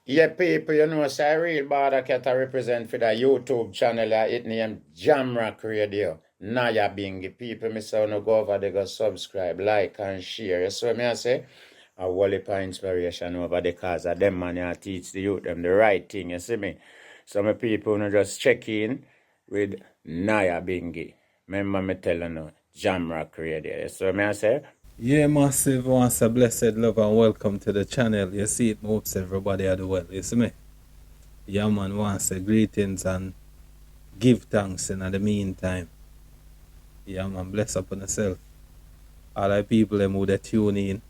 Yeah, people, you know, say real border cat I represent for the YouTube channel. It named Jamrock Radio. Naya Bingy. People, me say, no go over there, go subscribe, like, and share. So, me I say, a whole heap of inspiration over the cause of them man, I teach the youth them the right thing, you see me? Some people, no just check in with Naya Bingy. Remember me telling you, Jamrock Radio. So, me I say, Yeah, massive once a blessed love and welcome to the channel. You see it moves everybody at the well, you see me? Yeah man, once a greetings and give thanks in the meantime. Yeah man, bless up on yourself. All the people them who they tune in,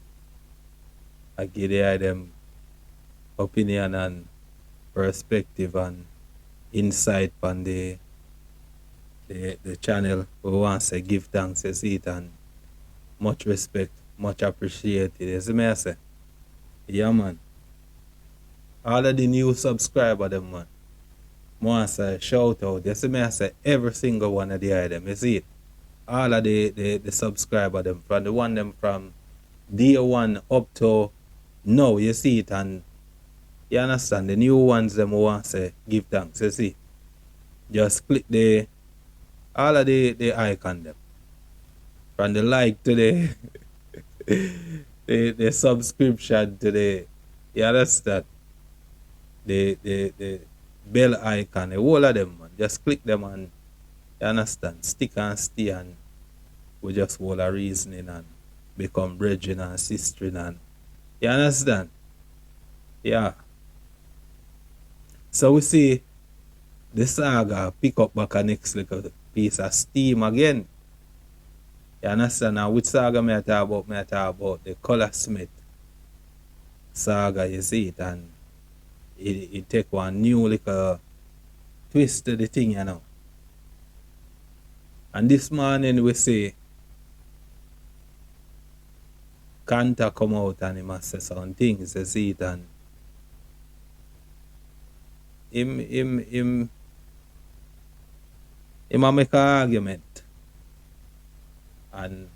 I give them opinion and perspective and insight on the channel. We want to say give thanks, you see it, and much respect, much appreciated. You see me I say? Yeah man. All of the new subscriber them man. Want to shout out. You see me I say every single one of the item. You see it? All of the subscriber them from the one them from day one up to now, you see it, and you understand the new ones them who want to give thanks, you see. Just click the all of the icon them. From the like to the subscription to the, you understand? The bell icon, the whole of them man. Just click them and you understand, stick and stay, and we just hold a reasoning and become brethren and sistering, and you understand? Yeah. So we see the Saga pick up back a next little piece of steam again. You understand? Now which Saga me I talk about? Me I talk about the Colaz Saga, you see it, and it take one new little twist to the thing, you know. And this morning we see Canta come out and he must say some things, you see it, and him a make an argument, and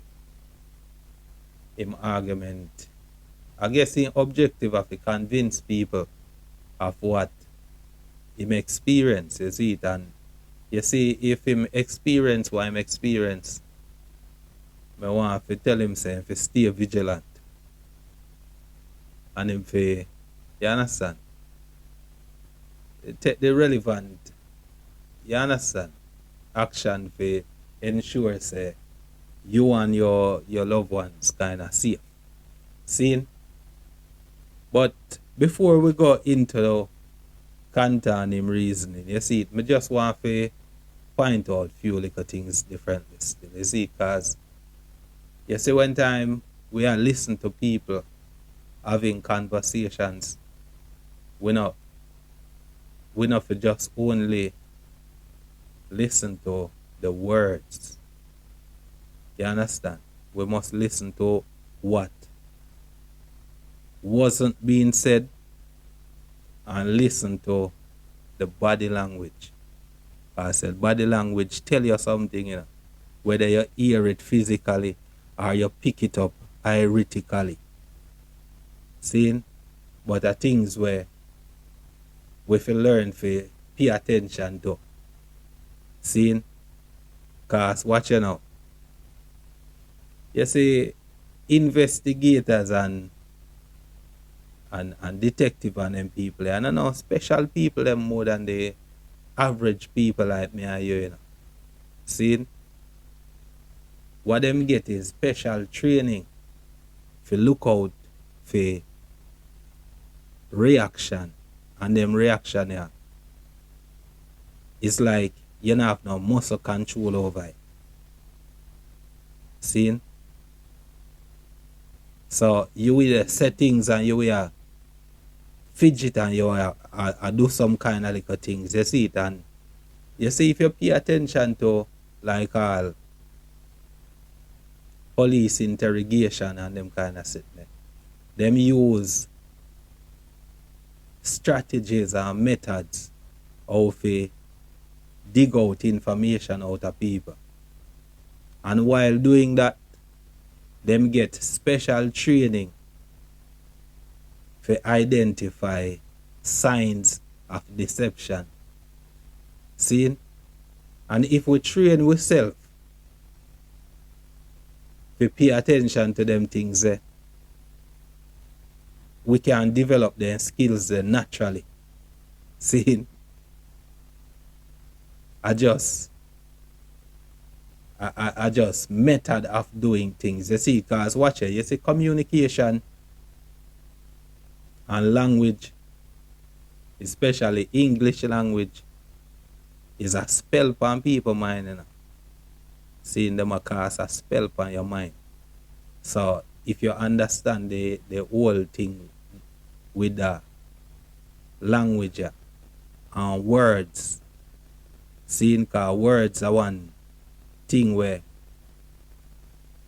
him argument, I guess him objective of to convince people of what him experience, you see it, and you see if him experience what him experience, I want to tell him say if stay vigilant and him you understand, take the relevant, you understand, action for ensure say you and your loved ones kind of safe. See? But before we go into Canta and him reasoning, you see, I just want to point out few little things differently still. You see, because you see one time we are listening to people having conversations, we not for just only listen to the words. You understand? We must listen to what wasn't being said and listen to the body language. I said body language tell you something, you know, whether you hear it physically or you pick it up theoretically. Seeing? But the things where we feel learn to pay attention to. Seeing? Because watch you now. You see, investigators and detective and them people, and I know special people them more than the average people like me and you know. See? What them get is special training for look out for reaction, and them reaction here, it's like you don't have no muscle control over it. See? So you will set things and you will fidget and you will do some kind of little things. You see it, and you see if you pay attention to like all police interrogation and them kind of shit, them use strategies and methods how to dig out information out of people. And while doing that, them get special training to identify signs of deception. See? And if we train ourselves to pay attention to them things, we can develop them skills naturally. See? I just method of doing things. You see, because watch it, you see communication and language, especially English language, is a spell upon people's mind. You know? Seeing them cast a spell upon your mind. So if you understand the whole thing with the language and words, seeing because words are one thing where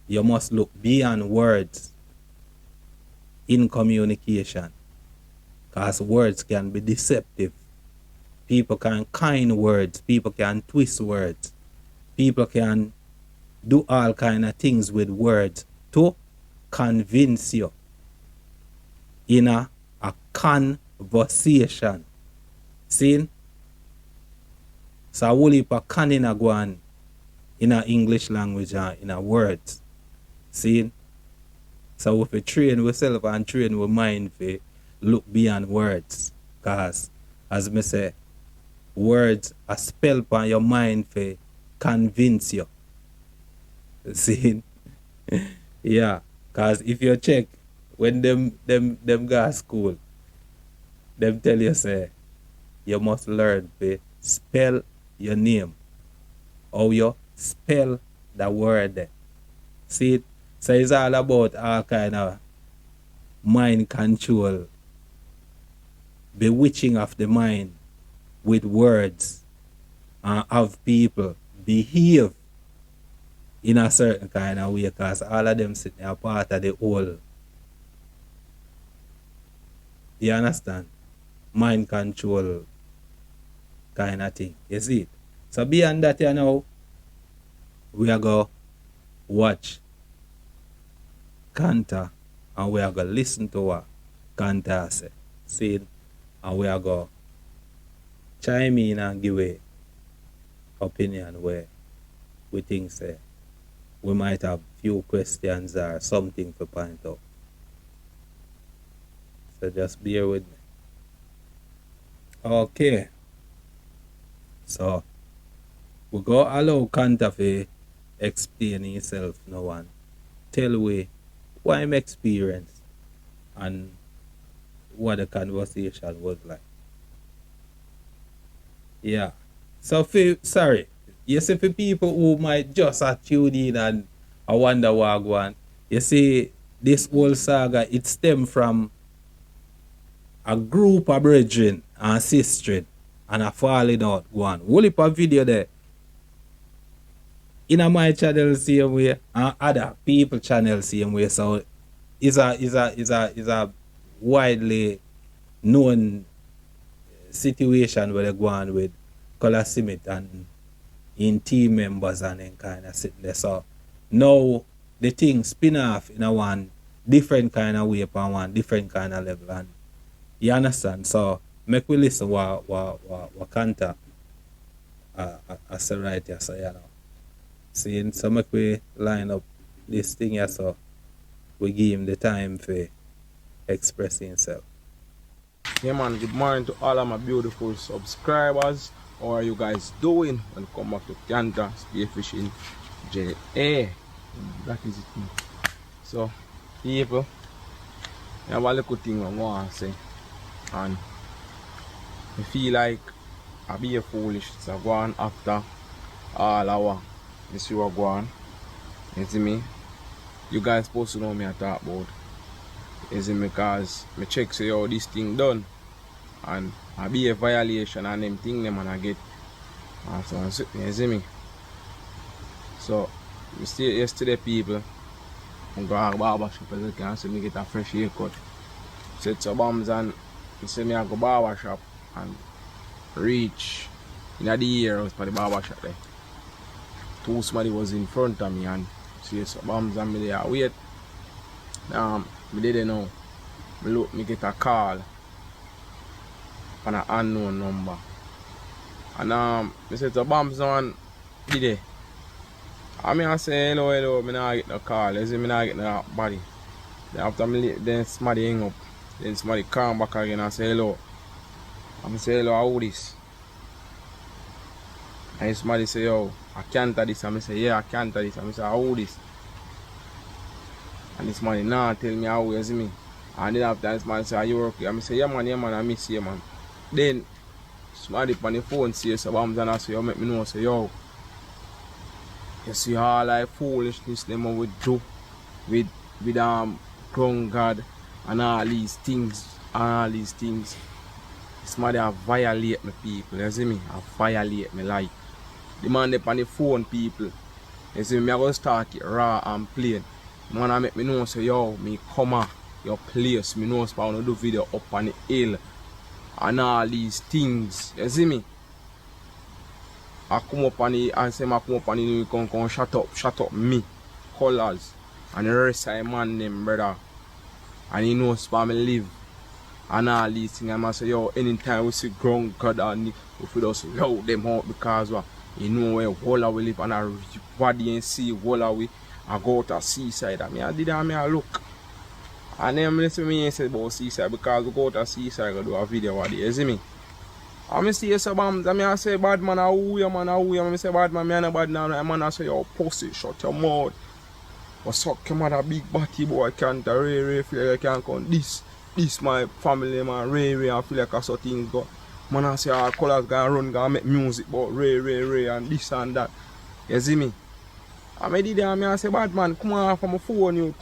you must look beyond words in communication, because words can be deceptive. People can kind words, people can twist words, people can do all kind of things with words to convince you in a conversation. See? So a whole heap of cunning a go on in a English language and in a words. See? So if we train ourselves and train our mind to look beyond words. Because as me say, words are spell upon your mind to convince you. See? Yeah. Because if you check, when them go to school, them tell you say, you must learn to spell your name. How you spell the word. See it? So it's all about all kind of mind control, bewitching of the mind with words, and have people behave in a certain kind of way, because all of them sitting a part of the whole. You understand? Mind control kind of thing. You see it? So beyond that, you know, we are going to watch Canta and we are going to listen to what Canta say. See it? And we are going to chime in and give a opinion where we think say we might have few questions or something to point out. So just bear with me. Okay. So we go allow Canta to explain himself now and tell we what him experience and what the conversation was like. Yeah. So sorry. You see, for people who might just have tuned in and I wonder what go on, you see, this whole saga, it stemmed from a group of brethren and sisters and a falling out one. Whole heap of video there. In my channel same way and other people channel same way. So it's a widely known situation where they go on with Colaz and in team members and then kind of sitting there. So now the thing spin off in a one different kind of way upon one different kind of level, and you understand. So make we listen what Canta as a writer, so you know. See, so make we line up this thing here, so we give him the time for express himself. Yeah man, good morning to all of my beautiful subscribers. How are you guys doing? Welcome back to Canta Spearfishing JA. That is it. So people, I have a little thing I want to say, and I feel like I be a foolish, so I go on after all our this you are going. You see me? You guys supposed to know me I talk about. You see me, because I check say how this thing done, and I be a violation and them thing them and I get so you see me. So yesterday people I'm going to barbershop as you can see me get a fresh haircut. Set some bombs and you see me I go barbershop and reach in the ear house for the barbershop there. Two somebody was in front of me and see some bombs and me there wait. Me didn't know. Me look, me get a call on an unknown number. And I said to Bams on did it. I say hello, hello, I not get no call. I say I not get no body. Then after then somebody hang up. Then somebody come back again and say hello. I say hello, how this? And somebody say, yo, I can't this. I say, yeah, I can't this. I say, how this? And this man now tell me how you see me. And then after this man say, are you okay? I say, yeah man, I miss you man. Then somebody on the phone say, so Bams and I say, you make me know, say, yo, you see all like foolishness them we do with crown God and all these things. This man they violate me people, you see me? I violate me like. The man they on the phone people. You see me, I go start it raw and plain. Man I make me know say yo, me come at your place, me know so I do video up on the hill and all these things. You see me? I come up on the and say I come up on the come shut up me, Colaz, and the rest of the man them brother. And he knows where me live. And all these things I must say yo, anytime we see ground God and if we just loud them out because you know where Walla we live and I body and see Walla we I go to seaside. I did I look. And then I say say about seaside because we go to seaside go do a video what you see me. I see so Bams, I say bad man who you man who you I say bad man, me no bad now. Man I say yo pussy shut your mouth. But suck your mother big body boy can't Ray feel like I can't come this my family man Ray I feel like I saw things go. Man I say our Colaz gonna make music but Ray and this and that. You see me? I did that I say bad man come on from my phone you.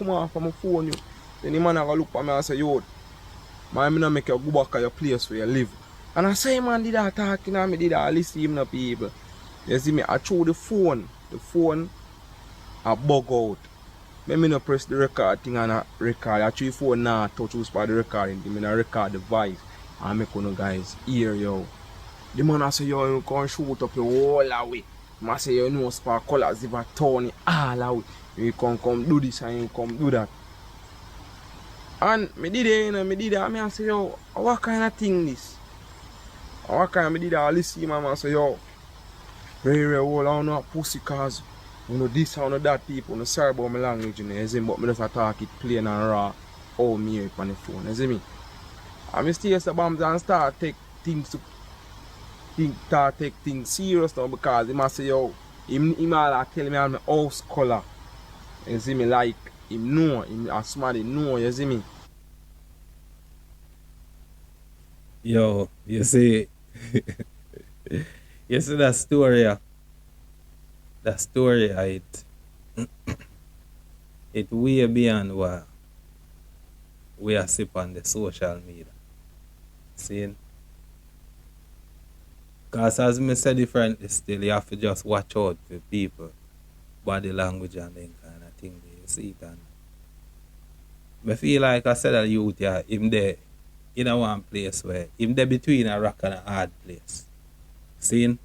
Then the man I go look at me and say yo man me not make you go back to your place where you live. And I say man did that talking and me did that listen him no people. You see me? I throw the phone I bug out. Me no press the record thing and I record. I throw the phone now touch who's by the recording. Me no record the voice and make you guys hear yo. The man I say yo you can shoot up your whole away. I say you know Spark Colaz if I turn it all away. You can come do this and you come do that. And me did it, I say yo, what kind of thing this? What kind of me did I listen man I say yo, very well I don't know pussy cause you know this I know that people no sorry about my language you know, you see me, but me just talk it plain and raw how me hear it on the phone, you see me? And me stay so Bams and start take things serious now because he must say yo, him all tell me I'm my house color. You see me like him know, him as somebody know, you see me? Yo, you see, you see that story, it way beyond what we are sip on the social media. See? Because as me said differently still, you have to just watch out for people, body language and then kind of thing. You see it and I feel like I said that youth, yeah, him there in a one place where him there between a rock and a hard place. See?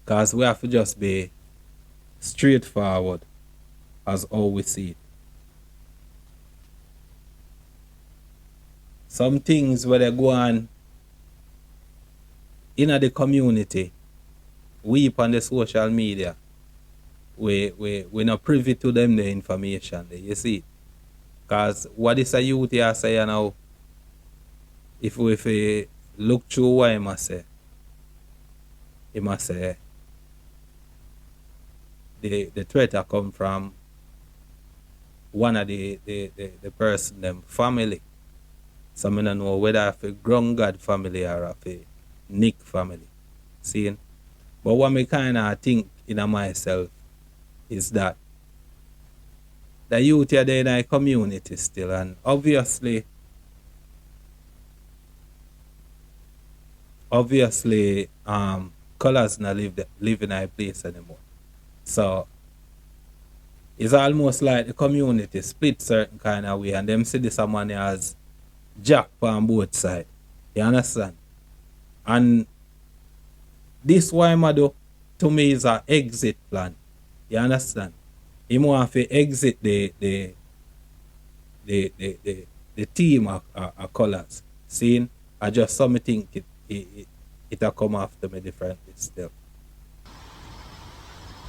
Because we have to just be straightforward as how we see it. Some things where they go on in the community, we on the social media, we not privy to them the information there, you see. Because what is a youth here say now, if we look through what he must say the threat that come from one of the person them family. So I don't know whether if a ground God family or if a Nick family. See? But what me kinda think in myself is that the youth are there in a community still and obviously Colaz not live in a place anymore. So it's almost like the community split certain kind of way and them see this money as jack on both sides. You understand? And this why do to me is an exit plan. You understand? He want to exit the team of Colaz. Seeing, I just some think it'll come after me differently still.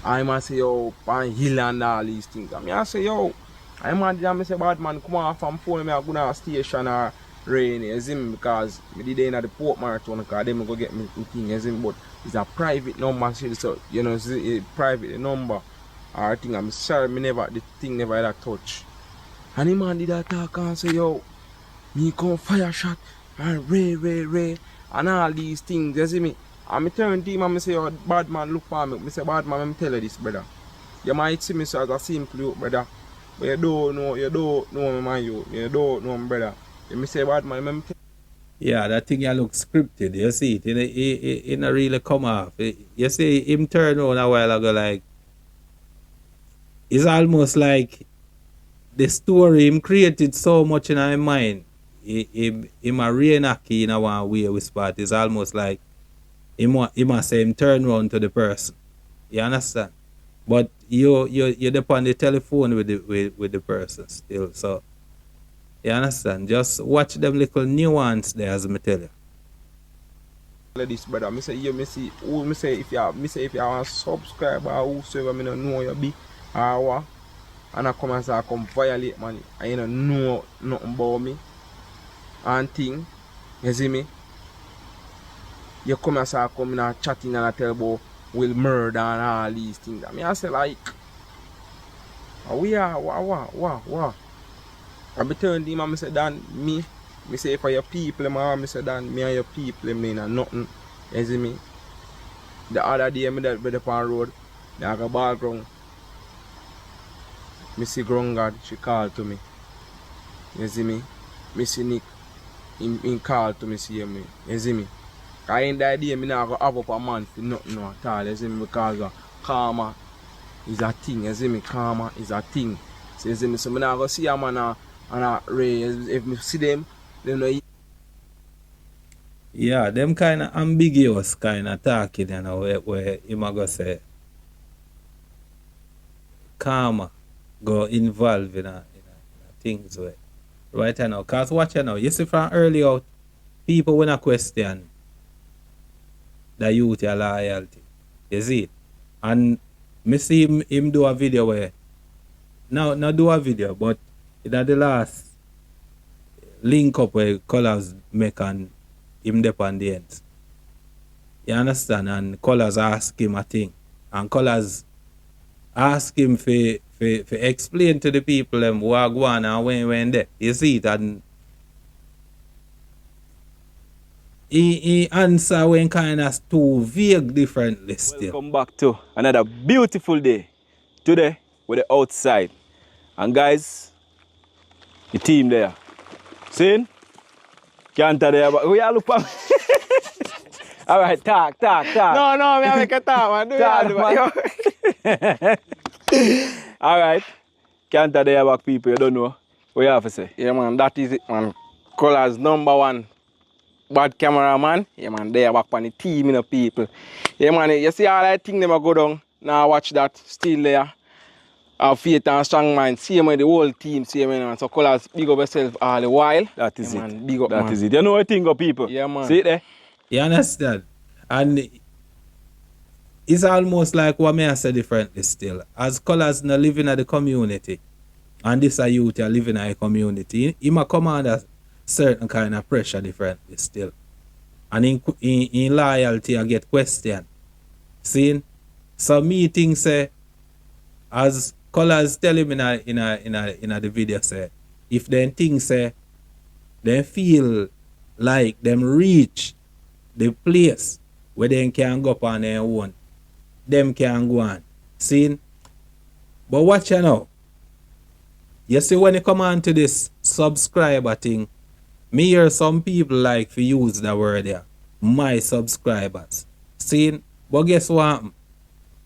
I must say, yo, pan hill and all these things. I mean, I say, yo, I imagine I say, bad man, come on from phone, me I go to a station or rain, you see me, because me did in at the port marathon, because them go get me thing, you see me, but it's a private number, so, you know, it's a private number, or thing, I'm sorry, me never, the thing never had a touch. And the man did attack and say, yo, me come fire shot, and ray, and all these things, you see me. And I turn to him and I say, oh, bad man, look for me. I say, bad man, let me tell you this, brother. You might see me so as a simple youth, brother. But you don't know me, man, you don't know me, brother. You say, bad man, let me tell you. Yeah, that thing you look scripted, you see it, it not really come off. You see him turn around a while ago, like, it's almost like the story him created so much in our mind. Him a reenact in a one way with spot. It's almost like he must say him turn around to the person. You understand? But you're on the telephone with the person still. So you understand? Just watch them little nuance there, as I tell you. This, brother. Me say, yeah, me see, if you are a subscriber or whosoever, me don't know you be or what, and I come and say I come violate, man, and you don't know nothing about me and thing. You see me? You come and say I come in and chatting and I tell about will murder and all these things. I mean, I say like, we are what? I be telling him and I say, Dan, me say for your people, man, I say, Dan, me and your people, me and nothing. You see me? The other day, me that by the pan road, I got a background. Me see Grungard, she called to me. You see me? Me see Nick, he called to me, see me. You see me? I ain't that day, I not go have up a man for nothing at all, you see me, because karma is a thing, you see me, karma is a thing. So you see me, so I not go see a man and a ray, if me see them, they know. Yeah, them kind of ambiguous kind of talking, you know, where you might go say, karma go involved in a things where, right now, because watch you now, you see from early out, people when a question the youth your loyalty. You see it? And me see him do a video where not do a video, but in the last link up where Colaz make and him dep on the end. You understand? And Colaz ask him a thing. And Colaz ask him for explain to the people them who are going and when there. You see it? And he answer when kind of too vague differently still. Welcome back to another beautiful day. Today, we're outside. And guys, the team there. Seeing? Canta there, but we all look for me. Alright, talk. No, me make a talk, man. Alright. Canta there back people, you don't know. What you have to say? Yeah man, that is it man. Colaz #1 bad cameraman. Yeah man, there back on the team, you know, people. Yeah man, you see all that thing them go down. Now watch that still there. Our faith and strong mind. See man, the whole team, see man. So Colaz big up yourself all the while. That is yeah, it. Man, big up, that man. is it. You know what thing of people? Yeah man. See it there? You understand? And it's almost like what may I say differently still. As Colaz not living in the community, and this a youth are living in a community, he might come under certain kind of pressure differently still. And in loyalty I get questioned. See? So me think say, as Colaz tell him in the video say, if them things say, they feel like them reach the place where they can go up on their own, them can go on. See? But watch you now. You see when you come on to this subscriber thing, me hear some people like to use the word there, my subscribers. See? But guess what?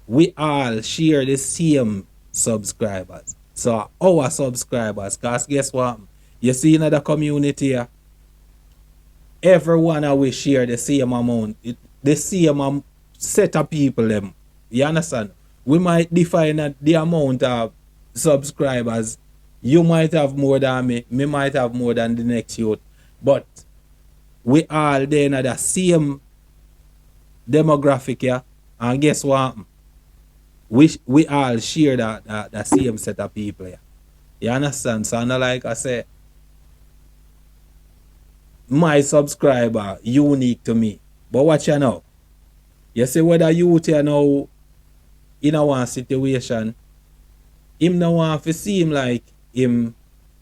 We all share the same subscribers. So our subscribers, because guess what? You see in the community here, everyone we share the same amount, the same set of people them. You understand? We might define the amount of subscribers. You might have more than me might have more than the next youth. But we all then at the same demographic here. And guess what? We all share the same set of people here. You understand? So not like I say, my subscriber unique to me. But watch you now. You see whether you here now in a one situation, him no want to seem like him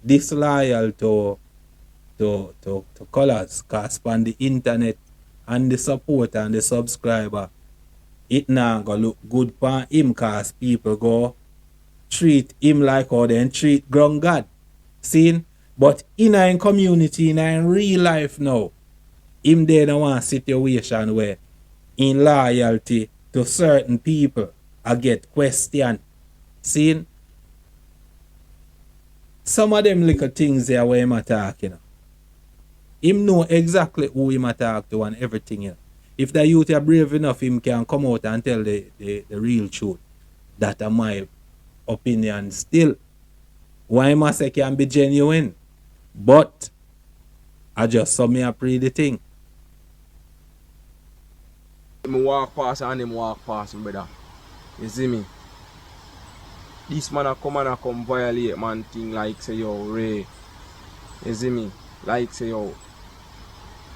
disloyal to Colaz, cause on the internet and the support and the subscriber, it not gonna look good for him cause people go treat him like how they treat ground God. See? But in a community, in a real life now, him there don't want a situation where in loyalty to certain people I get questioned. See? Some of them little things there where him attack, you know. Him know exactly who him attack to and everything, you know. If the youth are brave enough, him can come out and tell the real truth. That are my opinion still. Why must I can be genuine? But I just saw me a pray the thing. Me walk past and him walk past me, brother. You see me? This man a come violate man thing like say yo Ray. You see me? Like say yo.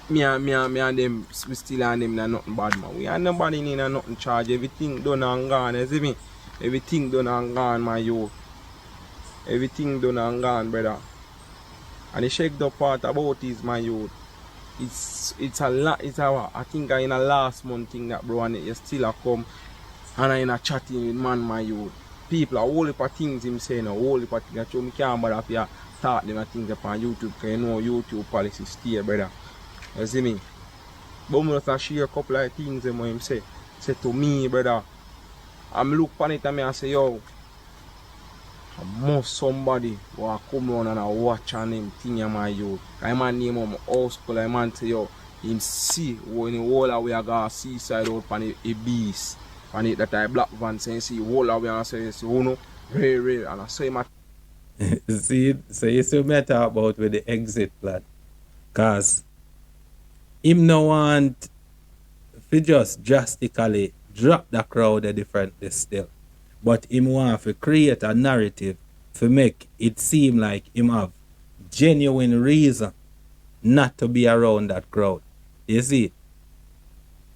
Me and them we still and them na nothing bad man. We and nobody in a nothing charge. Everything done and gone, you see me? Everything done and gone, my yo. Everything done and gone, brother. And the shake the part about is my youth. It's a lot. I think in a last month thing that bro and you still a come and I in a chatting with man my youth. People are whole heap of things him saying, a whole heap of things. So I can't bother if you talk them things upon YouTube because you know YouTube policy stay, brother. You see me? But I just share a couple of things him say to me, brother. I'm look upon it and I say, yo, I must somebody who come on and I watch and him thing in my youth. I man name on my house school, I man say yo, him see when the whole of we are going seaside out on a beast. And it that I black van saying see whole of we and I say oh no, rare and I say my See, so you see me talk about with the exit plan. Cause him no want to just drastically drop the crowd a differently still. But him want to create a narrative to make it seem like him have genuine reason not to be around that crowd. You see?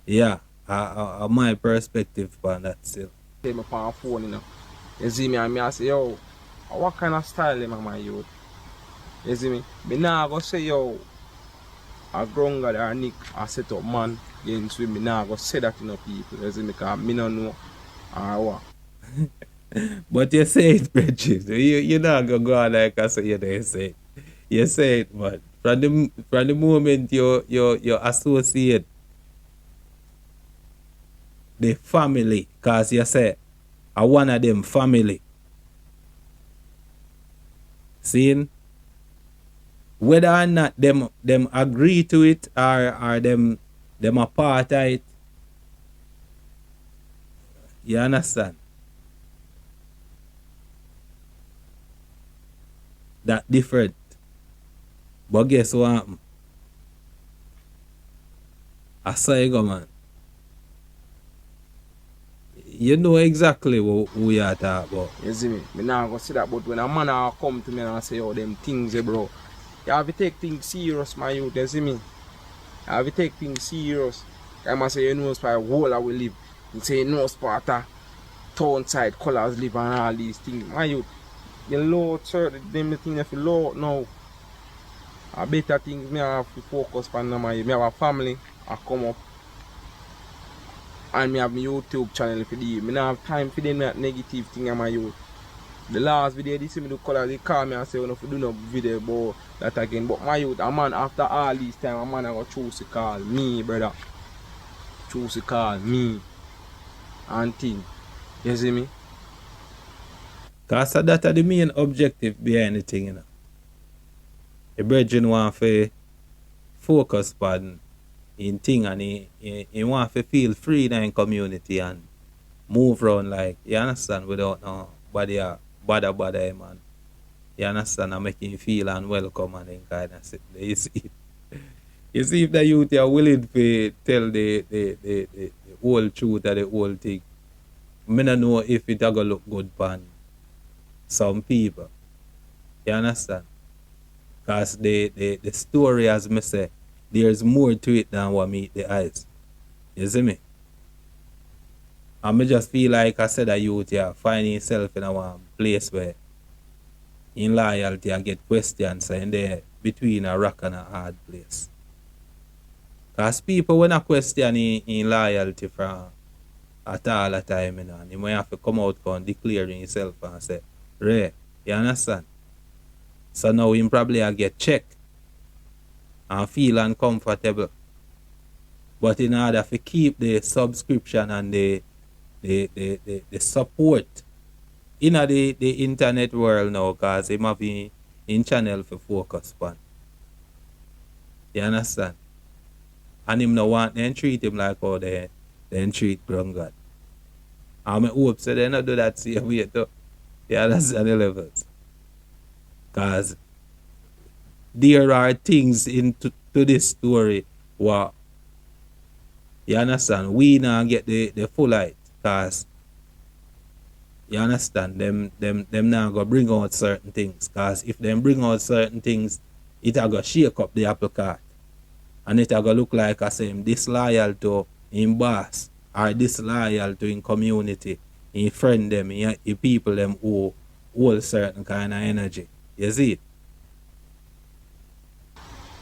Yeah, my perspective on that still. take my on phone, you know. You see me and me I say yo, what kind of style am I my youth? You see me? Me nah go say yo, a grunga or Nick a set up man against me. Me nah go say that to no people. You see me? Cause me no know or what. But you say it, Bridget. You're not going to go on like I say you don't say it. You say it, but from the moment you associate the family, because you say, I one of them family. Seeing? Whether or not them agree to it or them a part of it. You understand? That different. But guess what happened? I saw you go, man. You know exactly who you are talking about. You see me? Me nah go see that, but when a man a come to me and say, oh, them things, bro. You have to take things serious, my youth, you see me? You have to take things serious. I must say, you know, spot whole I will live. You say, you know, spot town side, Colaz live and all these things. My youth, you load, sir, them the things if you load now. A better things, me have to focus on my youth. Me have a family, I come up. And me have my YouTube channel for the me not have time for them that negative thing in my youth. The last video they see me do Colaz, they call me and say, if you do no video about that again. But my youth, a man after all this time, a man I go choose to call me, brother. Choose to call me and thing. You see me? Because that's the main objective behind the thing, you know. The brethren want to focus on in thing and he want to feel free in the community and move around like, you understand, without nobody bother him, man. You understand, and make him feel unwelcome and then kind of sit there, you see. You see, if the youth are willing to tell the whole truth of the whole thing, I don't know if it are going to look good for some people. You understand? Because the story, as me say, there's more to it than what meet the eyes. You see me? And I just feel like I said a youth, yeah, find himself in a one place where in loyalty I get questions and there between a rock and a hard place. Because people when I question in loyalty from at all the time, you know, and you might have to come out and declare himself and say, Ray, you understand? So now him probably I get checked and feel uncomfortable. But in order to keep the subscription and the support in the internet world now, because him have in channel for focus on. You understand? And him no want them treat him like how they treat ground God. And I hope so they not do that same way too. You understand the levels? Because there are things into to this story what you understand we now get the full light because you understand them now go bring out certain things because if them bring out certain things it a go shake up the apple cart and it a go look like I say him disloyal to him boss or disloyal to him community, him friend them, him people them who hold certain kind of energy. You see it?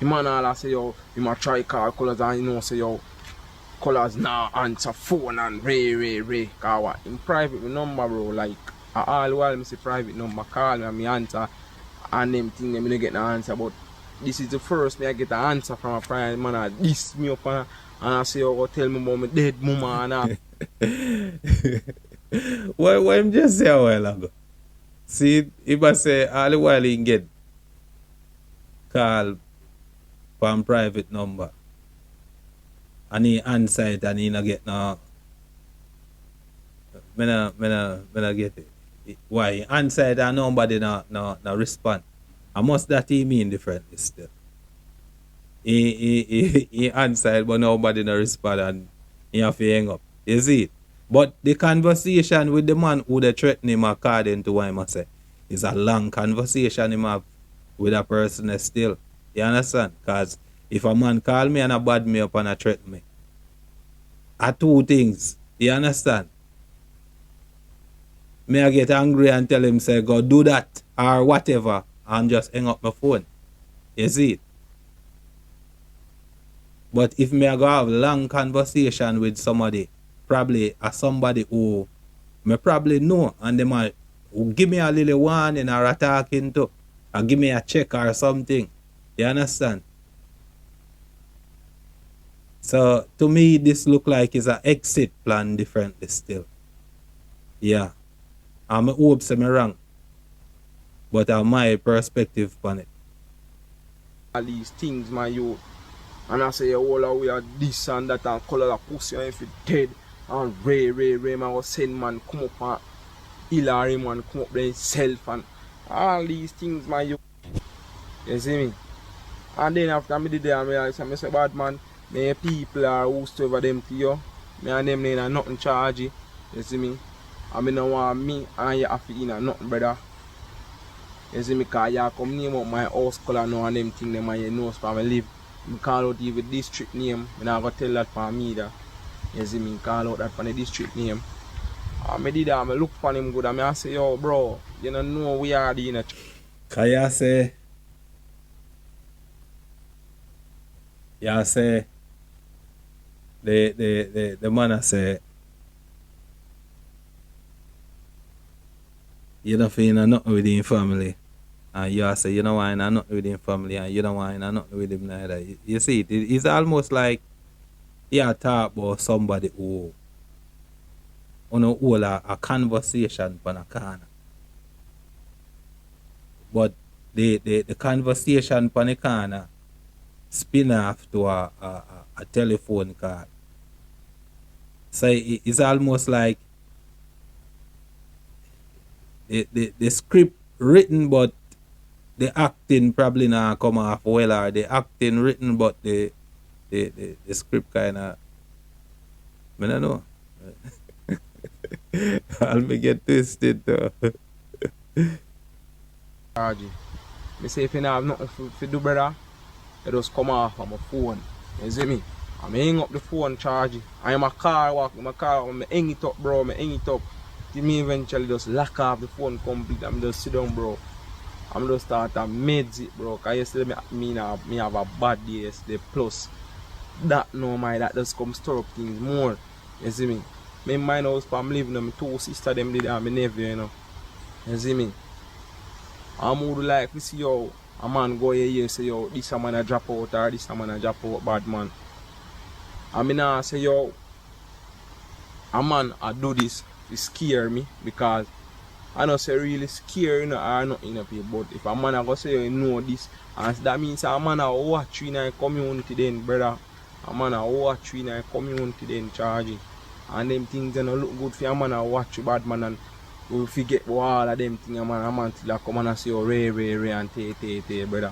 The man all say yo, you might try call Colaz and you know say yo, Colaz now answer phone and Ray. Cause what? In private number bro, like all while me say private number call me and me answer and them thing them me get no answer. But this is the first me I get an answer from a private man and diss me up and I say yo go tell me about my dead mama and all. What him just say a while ago? See, if I say all the while he get call from private number and he answer it and he not get no me not get it. Why he answer it and nobody no respond. I must that he mean differently still. He answered but nobody no respond and he have to hang up. You see it? But the conversation with the man who they threaten him according to what I say is a long conversation him have with a person still. You understand? Because if a man call me and a bad me up and a threaten me, are two things. You understand? Me I get angry and tell him say go do that or whatever and just hang up my phone. You see it? But if me I go have long conversation with somebody, probably somebody who me probably know and they might give me a little warning or attacking to or give me a check or something. You understand? So to me this look like it's an exit plan differently still. Yeah. I hope say me wrong. But my perspective on it. All these things my youth. And I say all away are this and that and color the pussy and if you dead and Ray man was send man come up and Hillary man come up there himself and all these things my youth. You see me? And then after me did that I say bad man, me people are whosoever them to you. Me and them ain't nothing charge you. You see me? I mean, no want me and you have to in nothing, brother. You see me? Because you come name up my house color now and them thing them and you know for me live. I call out even district name. I'm not going to tell that for me that. You see me? Call out that for the district name. I did that. I look for him good and I say, yo, bro, you don't know we are in a... Can you say... You say... The man I say... You don't feel nothing with him family. And you say you don't want nothing with him family and you don't want nothing with him neither. You see, it's almost like you talk about somebody who hold a conversation on a corner. But the conversation on the corner spin off to a telephone call. So it's almost like the script written but the acting probably not come off well or the acting written but the the script kinda I don't know. I'll me get twisted though. Charge. Me say if you don't have nothing to do, brother, you just come off on my phone. You see me? I'm hang up the phone charge it. I am a car walk, my car, I hang it up, bro, I hang it up. Till me eventually just lock off the phone complete. I'm just sit down, bro. I'm just start to meds it, bro. Cause yesterday me have a bad day yesterday. Plus that no my that just come stir up things more. You see me? Me in my house, I'm living on my two sister them did and my nephew, you know. You see me? I'm would like to see yo a man go here say yo this a man a drop out or this a man a drop out bad man. I mean I say yo a man I do this to scare me because I don't say really scare you know or nothing up here, but if a man a go say you know this and that means a man a watch you in a community then brother. A man a watch you in a community then charge it. And them things don't look good for a man a watch you bad man and we forget all of them things, man. A man till I come and say, oh, ray, and tay, brother.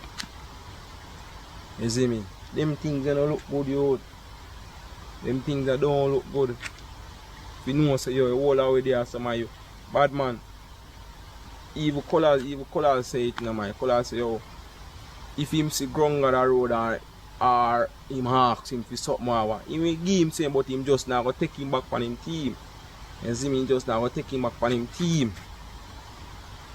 You see me? Them things don't look good, yo. Them things that don't look good. If you know, say, yo, you all the way there, some of you. Bad man. Evil Colaz say it, no, man. Colaz say, yo, if him see grung on the road or him ask him for something, he will give him saying, but him just now go take him back on him team. You see me, just now take him back on him team.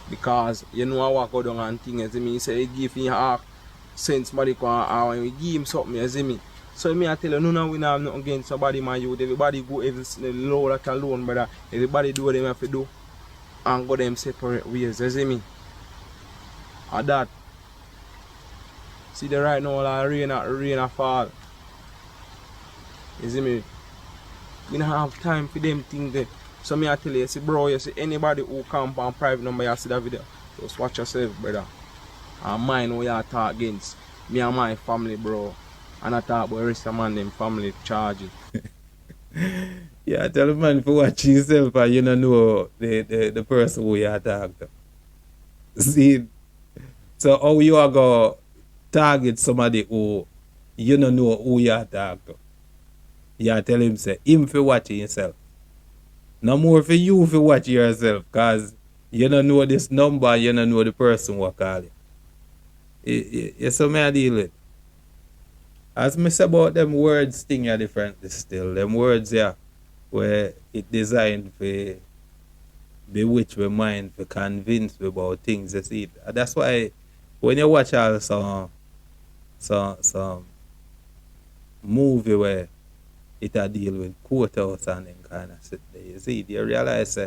Because you know what go down and things, you see me. He say he give him half sense money and we give him something, you see me. So me I tell you, no, we don't have nothing against somebody, my youth. Everybody go every low like alone, brother. Everybody do what they have to do and go them separate ways, you see me. And that. See the right now like rain a fall. You see me. We don't have time for them things there. So me I tell you, see bro, you see anybody who come on private number, you see that video, just watch yourself, brother. And mind who you talk against. Me and my family, bro. And I talk about the rest of man them family charge it. Yeah, tell the man to watch himself and you don't know the person who you talk to. See, so how you are going to target somebody who you don't know who you talk to? You tell him say him for watch himself. No more for you for watch yourself, cause you don't know this number, you don't know the person who call you. It's so me I deal with. As me say about them words thing are different still. Them words yeah where it designed for bewitch my mind, for convince me about things, you see. That's why when you watch all some movie where it a deal with courthouse and them kind of shit there. You see, you realize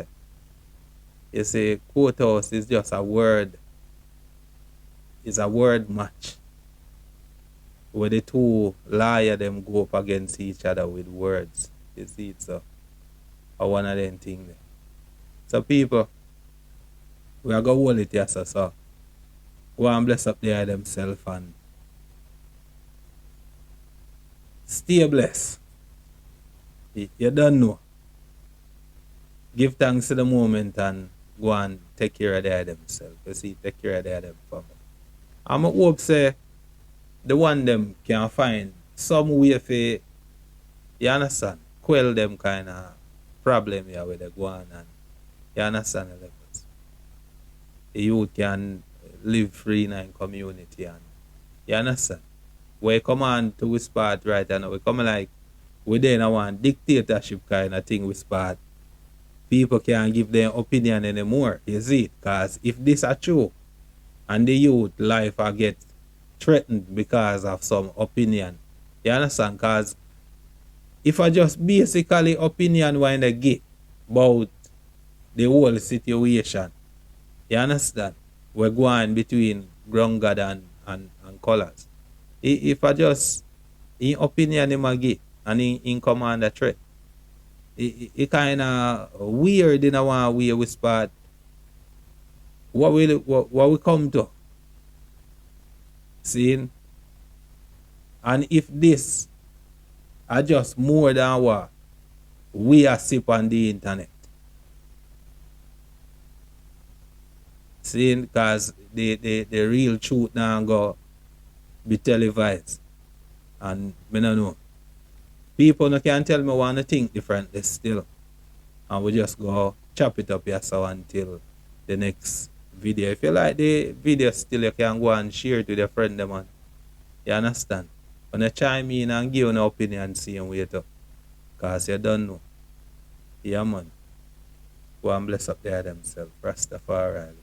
you say courthouse is just a word. It's a word match. Where the two liars them go up against each other with words. You see it so. Or one of them things there. So people, we are gonna hold it here so. Go and bless up there themselves and stay blessed. You don't know. Give thanks to the moment and go and take care of themselves. You see, take care of them family. I'm hope say the one them can find some way for, you understand, quell them kind of problem here where they go on and you understand the levels. The youth can live free in a community and you understand. We come on to we spot right now. We come like we then want dictatorship kind of thing we spot. People can't give their opinion anymore. You see? Because if this are true and the youth life are get threatened because of some opinion, you understand? Because if I just basically opinion when they get about the whole situation, you understand? We're going between Grungad and Colaz. If I just in opinion him a get and in command a threat, it kind of weird in a one way we spot what we come to. Seeing? And if this are just more than what we are sip on the internet. Seeing? Because the real truth now go be televised. And me no know. People no can tell me wanna think differently still. And we just go chop it up here so until the next video. If you like the video still, you can go and share it with your friend them, man. You understand? When you chime in and give an opinion same way too. Cause you don't know. Yeah, man. Go and bless up there themselves. Rastafari.